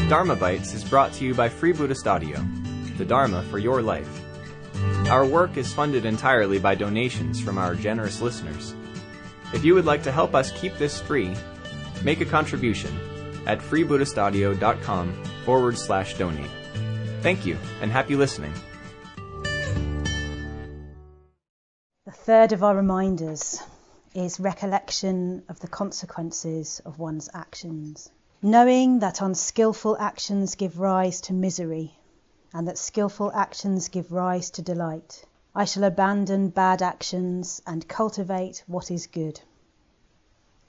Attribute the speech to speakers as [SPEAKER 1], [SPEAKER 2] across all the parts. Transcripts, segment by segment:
[SPEAKER 1] Dharma Bites is brought to you by Free Buddhist Audio, the Dharma for your life. Our work is funded entirely by donations from our generous listeners. If you would like to help us keep this free, make a contribution at freebuddhistaudio.com/donate. Thank you, and happy listening.
[SPEAKER 2] The third of our reminders is recollection of the consequences of one's actions. Knowing that unskillful actions give rise to misery, and that skillful actions give rise to delight, I shall abandon bad actions and cultivate what is good.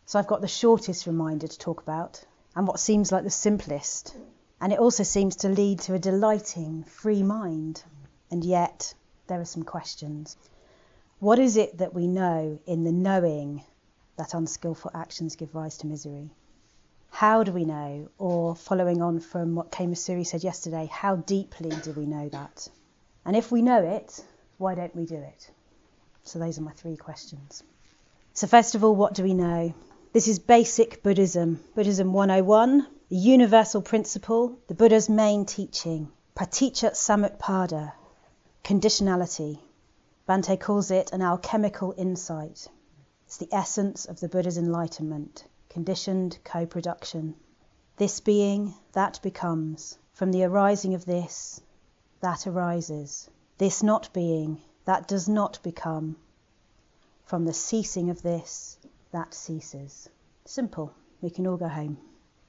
[SPEAKER 2] So I've got the shortest reminder to talk about, and what seems like the simplest, and it also seems to lead to a delighting, free mind. And yet, there are some questions. What is it that we know in the knowing that unskillful actions give rise to misery? How do we know? Or, following on from what Kay Masuri said yesterday, how deeply do we know that? And if we know it, why don't we do it? So those are my three questions. So first of all, what do we know? This is basic Buddhism. Buddhism 101, the universal principle, the Buddha's main teaching, Paticca Samuppada, conditionality. Bhante calls it an alchemical insight. It's the essence of the Buddha's enlightenment, conditioned co-production. This being, that becomes. From the arising of this, that arises. This not being, that does not become. From the ceasing of this, that ceases. Simple. We can all go home.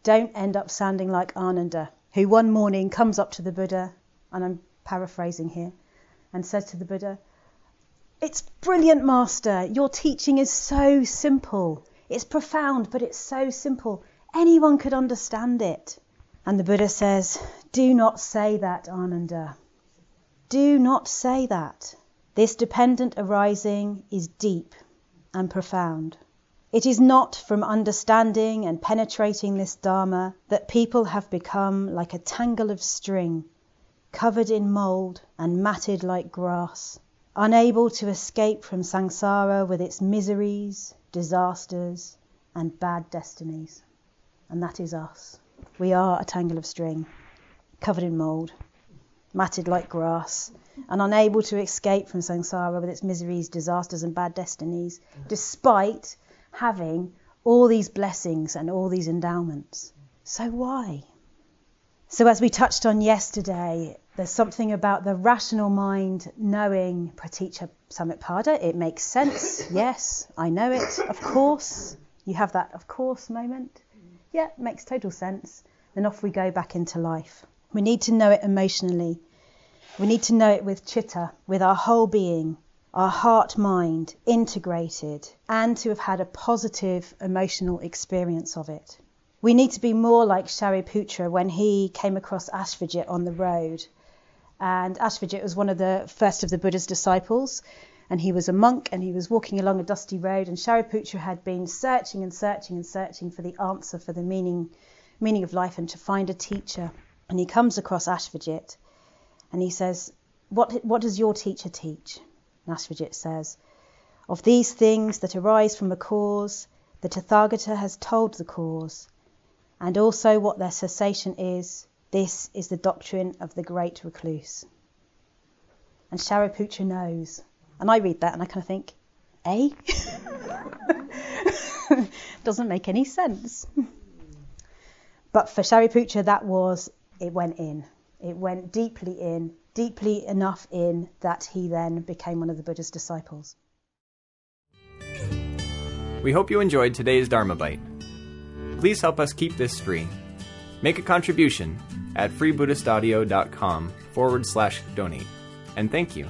[SPEAKER 2] Don't end up sounding like Ananda, who one morning comes up to the Buddha, and I'm paraphrasing here, and says to the Buddha, "It's brilliant, Master. Your teaching is so simple. It's profound, but it's so simple. Anyone could understand it." And the Buddha says, "Do not say that, Ananda. Do not say that. This dependent arising is deep and profound. It is not from understanding and penetrating this Dharma that people have become like a tangle of string, covered in mould and matted like grass, unable to escape from samsara with its miseries, disasters, and bad destinies." And that is us. We are a tangle of string, covered in mould, matted like grass, and unable to escape from samsara with its miseries, disasters, and bad destinies, despite having all these blessings and all these endowments. So why? So as we touched on yesterday, there's something about the rational mind knowing Paticca Samuppada. It makes sense. Yes, I know it. Of course. You have that of course moment. Yeah, it makes total sense. Then off we go back into life. We need to know it emotionally. We need to know it with chitta, with our whole being, our heart, mind, integrated, and to have had a positive emotional experience of it. We need to be more like Shariputra when he came across Ashvajit on the road. And Ashvajit was one of the first of the Buddha's disciples, and he was a monk, and he was walking along a dusty road, and Shariputra had been searching and searching and searching for the answer, for the meaning of life, and to find a teacher. And he comes across Ashvajit, and he says, what does your teacher teach? And Ashvajit says, "Of these things that arise from a cause, the Tathagata has told the cause, and also what their cessation is. This is the doctrine of the great recluse." And Shariputra knows. And I read that and I kind of think, doesn't make any sense. But for Shariputra, it went in. It went deeply enough in that he then became one of the Buddha's disciples.
[SPEAKER 1] We hope you enjoyed today's Dharma Bite. Please help us keep this free. Make a contribution at freebuddhistaudio.com/donate. And thank you.